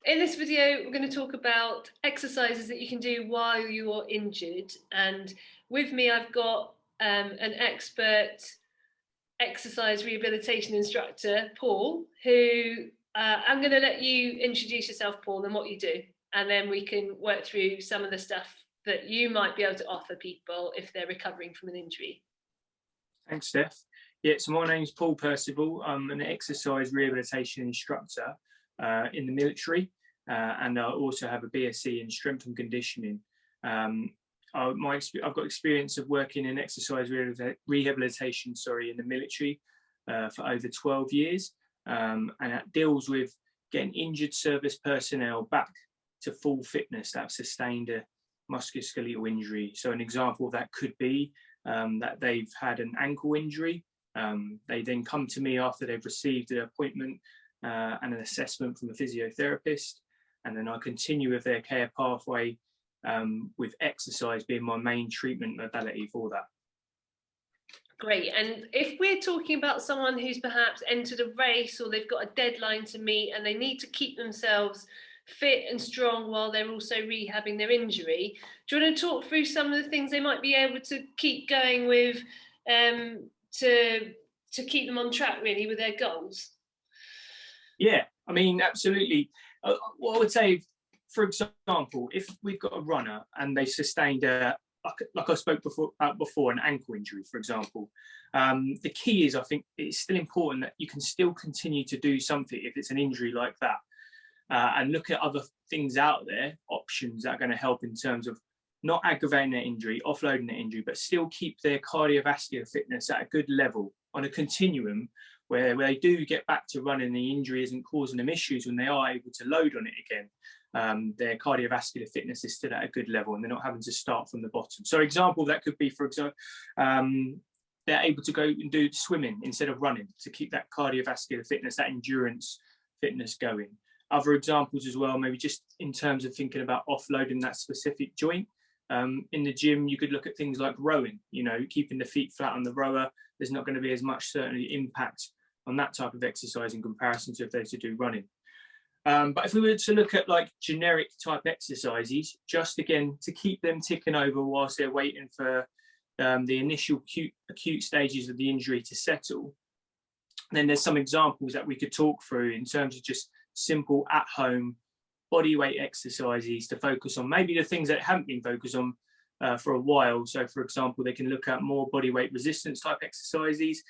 In this video, we're going to talk about exercises that you can do while you're injured. And with me, I've got an expert exercise rehabilitation instructor, Paul, who I'm going to let you introduce yourself, Paul, and what you do. And then we can work through some of the stuff that you might be able to offer people if they're recovering from an injury. Thanks, Steph. Yeah, so my name's Paul Percival. I'm an exercise rehabilitation instructor in the military, and I also have a BSc in strength and conditioning. I've got experience of working in exercise rehabilitation, in the military for over 12 years, and that deals with getting injured service personnel back to full fitness that have sustained a musculoskeletal injury. So an example of that could be that they've had an ankle injury. They then come to me after they've received an appointment and an assessment from a physiotherapist, and then I continue with their care pathway with exercise being my main treatment modality for that. Great. And if we're talking about someone who's perhaps entered a race or they've got a deadline to meet and they need to keep themselves fit and strong while they're also rehabbing their injury, do you want to talk through some of the things they might be able to keep going with to keep them on track really with their goals? Yeah, I mean, absolutely. What I would say, for example, if we've got a runner and they sustained like I spoke before, an ankle injury, for example, the key is, I think it's still important that you can still continue to do something if it's an injury like that, and look at other things out there, options that are going to help in terms of not aggravating their injury, offloading their injury, but still keep their cardiovascular fitness at a good level on a continuum where they do get back to running, the injury isn't causing them issues when they are able to load on it again. Their cardiovascular fitness is still at a good level and they're not having to start from the bottom. So example, that could be, for example, they're able to go and do swimming instead of running to keep that cardiovascular fitness, that endurance fitness going. Other examples as well, maybe just in terms of thinking about offloading that specific joint. In the gym, you could look at things like rowing, keeping the feet flat on the rower. There's not going to be as much certainly impact on that type of exercise in comparison to if they to do running. But if we were to look at like generic type exercises, just again to keep them ticking over whilst they're waiting for the initial acute stages of the injury to settle, then there's some examples that we could talk through in terms of just simple at-home body weight exercises to focus on maybe the things that haven't been focused on for a while. So for example, they can look at more body weight resistance type exercises,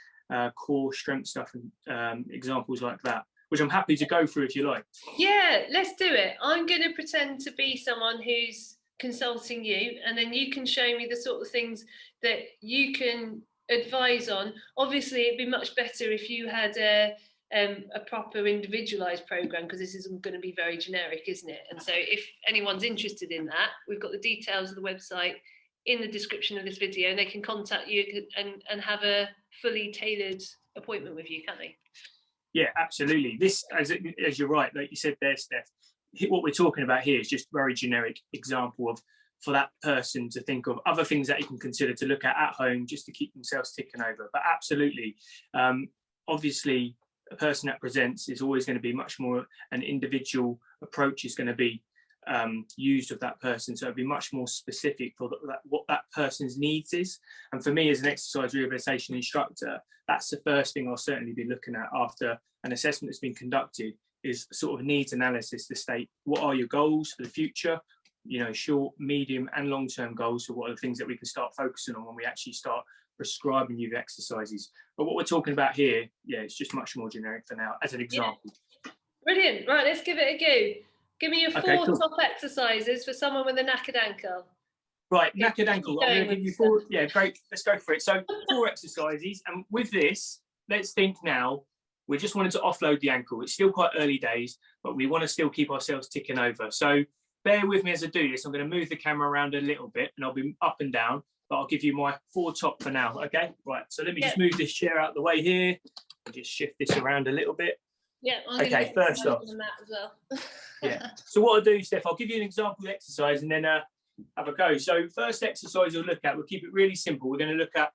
core strength stuff, and examples like that, which I'm happy to go through if you like. Yeah, let's do it. I'm going to pretend to be someone who's consulting you, and then you can show me the sort of things that you can advise on. Obviously, it'd be much better if you had a proper individualized program, because this isn't going to be very generic, isn't it? And so if anyone's interested in that, we've got the details of the website in the description of this video, and they can contact you and have a fully tailored appointment with you, can't they? Yeah, absolutely. This, as you're right, like you said there, Steph, what we're talking about here is just very generic example of for that person to think of other things that you can consider to look at home just to keep themselves ticking over. But absolutely, obviously, a person that presents is always going to be much more an individual approach is going to be used of that person, so it'd be much more specific for what that person's needs is. And for me as an exercise rehabilitation instructor, that's the first thing I'll certainly be looking at after an assessment that's been conducted, is sort of needs analysis to state what are your goals for the future, short, medium and long-term goals. So what are the things that we can start focusing on when we actually start prescribing you the exercises. But what we're talking about here, it's just much more generic for now as an example. Yeah. Brilliant. Right, let's give it a go. Give me your four top exercises for someone with a knackered ankle. Right, knackered ankle. I'm going to give you four. Yeah, great. Let's go for it. So 4 exercises. And with this, let's think now, we just wanted to offload the ankle. It's still quite early days, but we want to still keep ourselves ticking over. So bear with me as I do this. I'm going to move the camera around a little bit and I'll be up and down, but I'll give you my 4 top for now. Okay, right. So let me just move this chair out of the way here and just shift this around a little bit. Yeah. Okay, first off. On the mat as well. Yeah. So what I'll do, Steph, I'll give you an example exercise and then have a go. So first exercise you'll look at, we'll keep it really simple. We're going to look at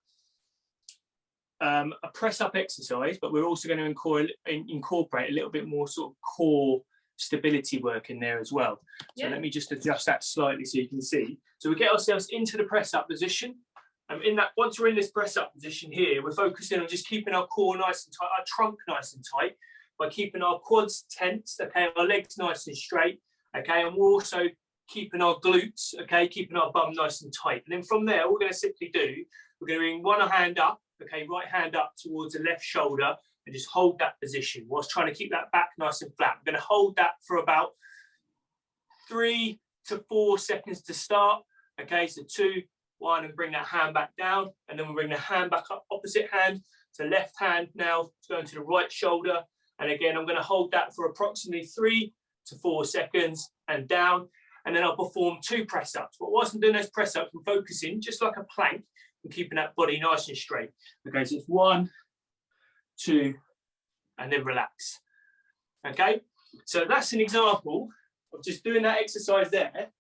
a press up exercise, but we're also going to incorporate a little bit more sort of core stability work in there as well. So Yeah. let me just adjust that slightly so you can see. So we get ourselves into the press up position. In that, once we're in this press up position here, we're focusing on just keeping our core nice and tight, our trunk nice and tight, by keeping our quads tense, okay, our legs nice and straight, okay, and we're also keeping our glutes, okay, keeping our bum nice and tight. And then from there, what we're going to simply do, we're going to bring one hand up, okay, right hand up towards the left shoulder, and just hold that position whilst trying to keep that back nice and flat. We're going to hold that for about 3 to 4 seconds to start, okay, so 2, 1, and bring that hand back down, and then we'll bring the hand back up, opposite hand to left hand now, going to the right shoulder, and again, I'm going to hold that for approximately 3 to 4 seconds and down, and then I'll perform 2 press-ups. But whilst I'm doing those press-ups, I'm focusing just like a plank and keeping that body nice and straight. Okay, so it's 1, 2, and then relax. Okay, so that's an example of just doing that exercise there.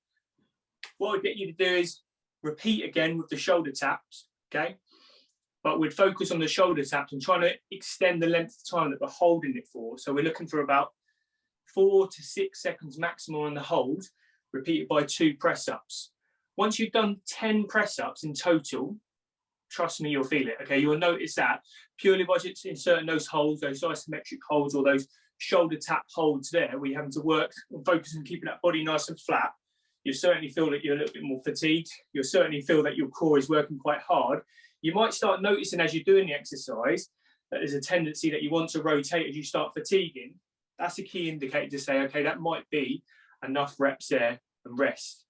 What I'd get you to do is repeat again with the shoulder taps, okay? But we'd focus on the shoulder taps and trying to extend the length of time that we're holding it for. So we're looking for about 4 to 6 seconds maximum on the hold, repeated by 2 press-ups. Once you've done 10 press-ups in total, trust me, you'll feel it, okay? You'll notice that purely by just inserting those holds, those isometric holds, or those shoulder tap holds there, where you're having to work and focus on keeping that body nice and flat, you certainly feel that you're a little bit more fatigued. You'll certainly feel that your core is working quite hard. You might start noticing as you're doing the exercise that there's a tendency that you want to rotate as you start fatiguing. That's a key indicator to say, okay, that might be enough reps there and rest.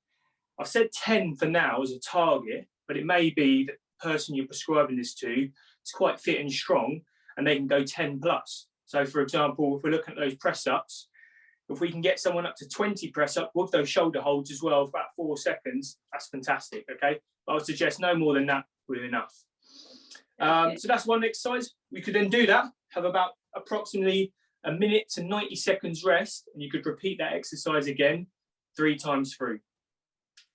I've said 10 for now as a target, but it may be that the person you're prescribing this to is quite fit and strong and they can go 10 plus. So for example, if we're looking at those press ups, if we can get someone up to 20 press up with those shoulder holds as well for about 4 seconds, that's fantastic, okay? But I would suggest no more than that would be enough. So that's one exercise. We could then do that, have about approximately a minute to 90 seconds rest, and you could repeat that exercise again 3 times through.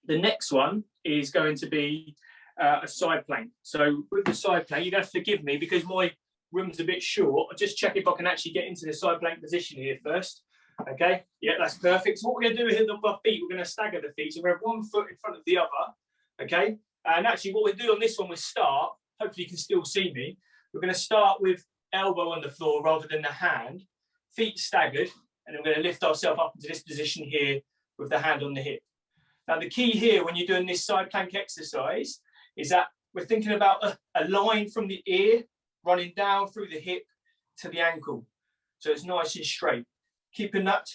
The next one is going to be a side plank. So with the side plank, you're going to have to forgive me because my room's a bit short. I'll just check if I can actually get into the side plank position here first. Okay, yeah, that's perfect. So what we're going to do here with our feet, we're going to stagger the feet. So we have 1 foot in front of the other, okay? And actually what we do on this one, we start, hopefully you can still see me, we're going to start with elbow on the floor rather than the hand, feet staggered, and we're going to lift ourselves up into this position here with the hand on the hip. Now the key here when you're doing this side plank exercise is that we're thinking about a line from the ear running down through the hip to the ankle. So it's nice and straight. Keeping that,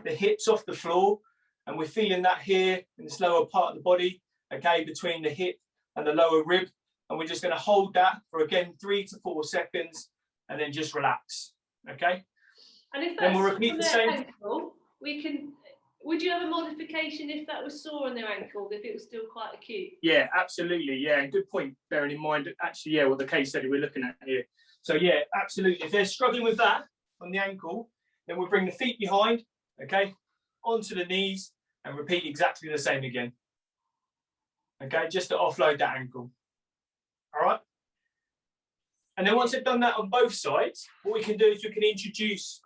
the hips off the floor, and we're feeling that here in this lower part of the body, okay, between the hip and the lower rib. And we're just going to hold that for, again, 3 to 4 seconds, and then just relax, okay? And if that's then we'll repeat the same. Ankle, we can, would you have a modification if that was sore on their ankle, if it was still quite acute? Yeah, absolutely, yeah, good point, bearing in mind, actually, yeah, well, the case study we're looking at here. So, yeah, absolutely. If they're struggling with that on the ankle, then we'll bring the feet behind, okay, onto the knees and repeat exactly the same again. Okay, just to offload that ankle. All right. And then once they've done that on both sides, what we can do is we can introduce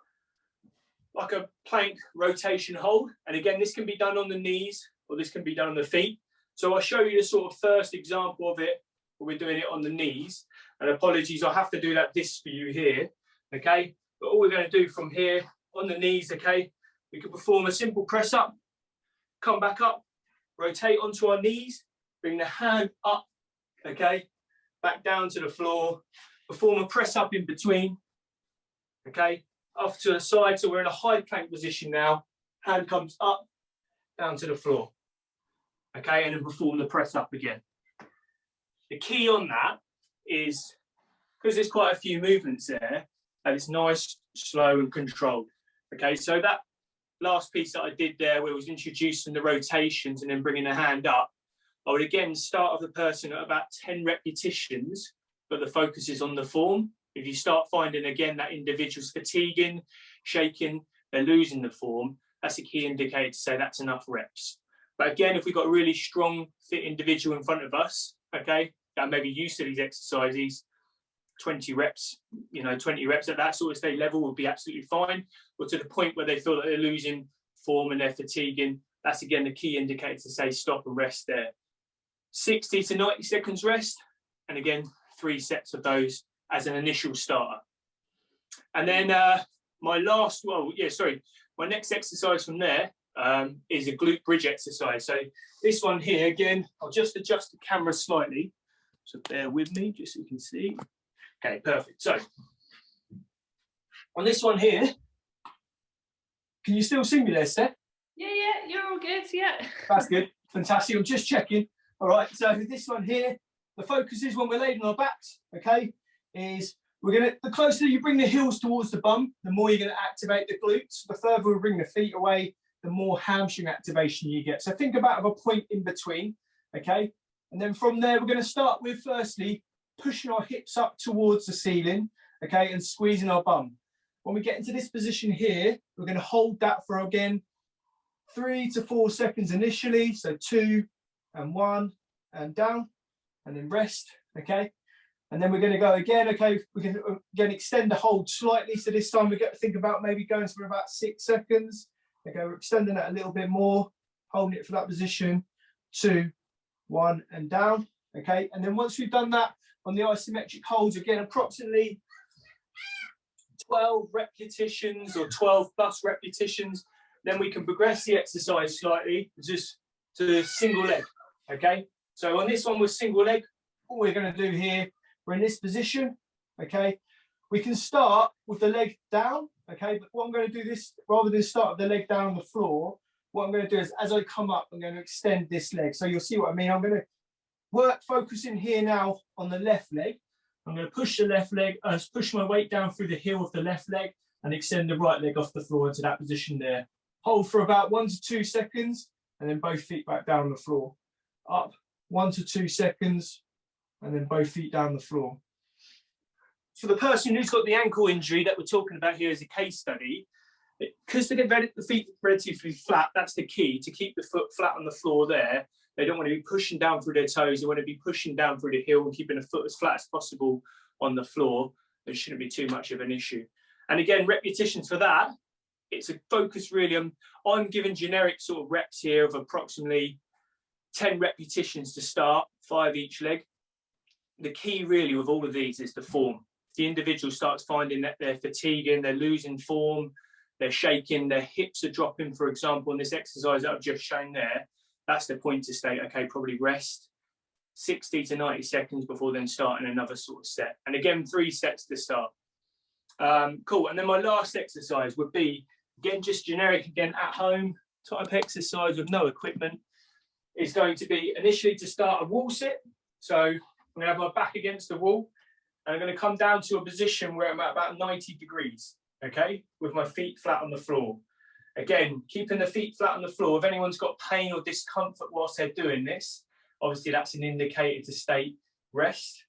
like a plank rotation hold. And again, this can be done on the knees or this can be done on the feet. So I'll show you the sort of first example of it where we're doing it on the knees. And apologies, I'll have to do this for you here, okay? But all we're going to do from here on the knees, okay, we can perform a simple press up, come back up, rotate onto our knees, bring the hand up, okay, back down to the floor, perform a press up in between, okay, off to the side. So we're in a high plank position now, hand comes up, down to the floor, okay, and then perform the press up again. The key on that is, because there's quite a few movements there, and it's nice, slow and controlled. Okay, so that last piece that I did there where it was introducing the rotations and then bringing the hand up, I would again start with the person at about 10 repetitions, but the focus is on the form. If you start finding again that individual's fatiguing, shaking, they're losing the form, that's a key indicator to say that's enough reps. But again, if we've got a really strong, fit individual in front of us, okay, that may be used to these exercises, 20 reps, 20 reps at that sort of state level would be absolutely fine. But to the point where they feel that they're losing form and they're fatiguing, that's again the key indicator to say stop and rest there. 60 to 90 seconds rest, and again 3 sets of those as an initial starter. And then my next exercise from there is a glute bridge exercise. So this one here, again, I'll just adjust the camera slightly, so bear with me just so you can see. Okay, perfect. So on this one here, can you still see me there, Steph? Yeah, you're all good, yeah. That's good, fantastic. I'm just checking. All right, so this one here, the focus is when we're laid on our backs, okay, is the closer you bring the heels towards the bum, the more you're going to activate the glutes. The further we bring the feet away, the more hamstring activation you get. So think about a point in between, okay? And then from there, we're going to start with, firstly, pushing our hips up towards the ceiling, okay, and squeezing our bum. When we get into this position here, we're going to hold that for, again, 3 to 4 seconds initially. So 2 and 1 and down, and then rest, okay? And then we're going to go again, okay, we're going to again extend the hold slightly. So this time we get to think about maybe going for about 6 seconds. Okay, we're extending that a little bit more, holding it for that position, 2, 1 and down, okay? And then once we've done that on the isometric holds, again, approximately 12 repetitions or 12 plus repetitions, then we can progress the exercise slightly just to single leg, okay? So on this one with single leg, all we're going to do here, we're in this position, okay? We can start with the leg down, okay? But what I'm going to do this, rather than start with the leg down on the floor, what I'm going to do is as I come up, I'm going to extend this leg. So you'll see what I mean. I'm going to work focusing here now on the left leg. I'm going to push the left leg, push my weight down through the heel of the left leg and extend the right leg off the floor into that position there. Hold for about 1 to 2 seconds and then both feet back down on the floor. Up 1 to 2 seconds and then both feet down the floor. For the person who's got the ankle injury that we're talking about here as a case study, because they get the feet relatively flat, that's the key, to keep the foot flat on the floor there. They don't want to be pushing down through their toes. They want to be pushing down through the heel and keeping the foot as flat as possible on the floor. There shouldn't be too much of an issue. And again, repetitions for that, it's a focus really. I'm giving generic sort of reps here of approximately 10 repetitions to start, 5 each leg. The key really with all of these is the form. The individual starts finding that they're fatiguing, they're losing form, they're shaking, their hips are dropping, for example, in this exercise that I've just shown there, that's the point to state, okay, probably rest 60 to 90 seconds before then starting another sort of set. And again, 3 sets to start. Cool. And then my last exercise would be, again, just generic, again, at home type exercise with no equipment. Is going to be initially to start a wall sit. So I'm going to have my back against the wall. And I'm going to come down to a position where I'm at about 90 degrees, okay, with my feet flat on the floor. Again, keeping the feet flat on the floor. If anyone's got pain or discomfort whilst they're doing this, obviously that's an indicator to state rest.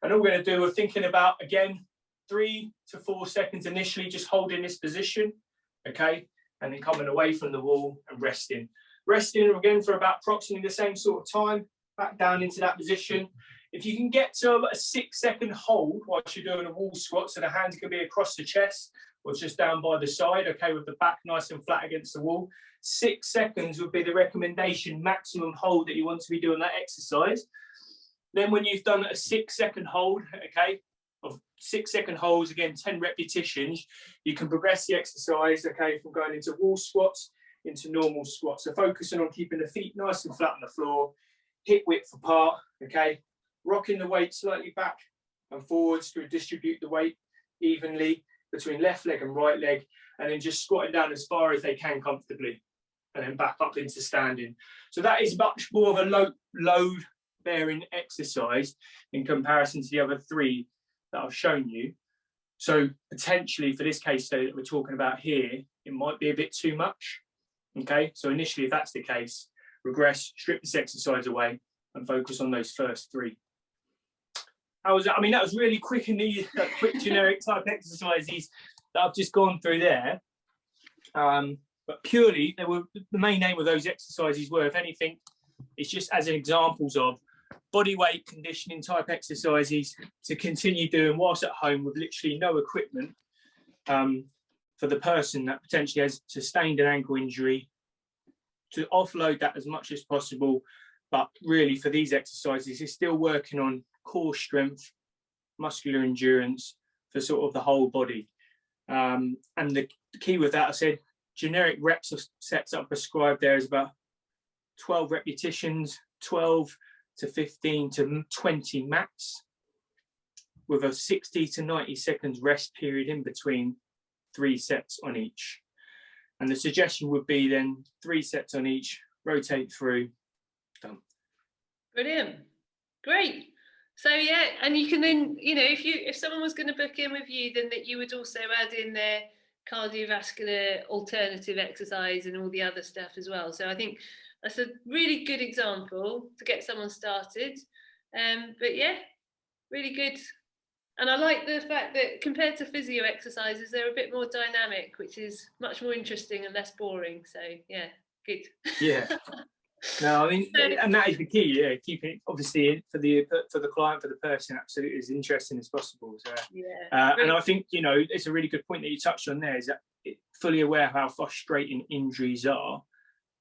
And all we're going to do, we're thinking about, again, 3 to 4 seconds initially, just holding this position, okay, and then coming away from the wall and resting. Resting again for about approximately the same sort of time, back down into that position. If you can get to a 6-second hold whilst you're doing a wall squat, so the hands can be across the chest or just down by the side, okay, with the back nice and flat against the wall. 6 seconds would be the recommendation maximum hold that you want to be doing that exercise. Then when you've done a 6-second hold, okay, of 6-second holds, again, 10 repetitions, you can progress the exercise, okay, from going into wall squats into normal squats. So focusing on keeping the feet nice and flat on the floor, hip width apart, okay, rocking the weight slightly back and forwards to distribute the weight evenly between left leg and right leg, and then just squatting down as far as they can comfortably, and then back up into standing. So that is much more of a load bearing exercise in comparison to the other 3 that I've shown you. So potentially for this case study that we're talking about here, it might be a bit too much. Okay, so initially, if that's the case, regress, strip this exercise away and focus on those first 3. How was that? I mean, that was really quick and easy, quick generic type exercises that I've just gone through there. But purely, the main aim of those exercises were, if anything, it's just as examples of body weight conditioning type exercises to continue doing whilst at home with literally no equipment, for the person that potentially has sustained an ankle injury, to offload that as much as possible. But really for these exercises, it's still working on core strength, muscular endurance for sort of the whole body. And the key with that, I said, generic reps or sets that are prescribed there is about 12 repetitions, 12 to 15 to 20 max, with a 60 to 90 seconds rest period in between 3 sets on each. And the suggestion would be then 3 sets on each, rotate through, done. Brilliant. Great. So yeah, and you can then, you know, if someone was going to book in with you, then that you would also add in their cardiovascular alternative exercise and all the other stuff as well. So I think that's a really good example to get someone started. But yeah, really good. And I like the fact that compared to physio exercises, they're a bit more dynamic, which is much more interesting and less boring. So yeah, good. Yeah. No, I mean, and that is the key. Yeah, keeping it obviously for the client, for the person, absolutely as interesting as possible. So, yeah, and I think, you know, it's a really good point that you touched on there. Is that fully aware of how frustrating injuries are,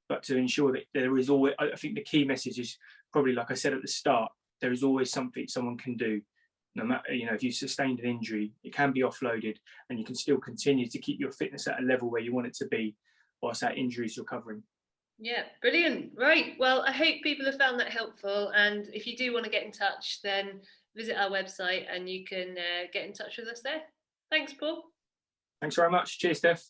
but to ensure that there is always, I think the key message is probably, like I said at the start, there is always something someone can do. No matter, you know, if you sustained an injury, it can be offloaded, and you can still continue to keep your fitness at a level where you want it to be whilst that injury is recovering. Yeah, brilliant. Right. Well, I hope people have found that helpful. And if you do want to get in touch, then visit our website and you can get in touch with us there. Thanks, Paul. Thanks very much. Cheers, Steph.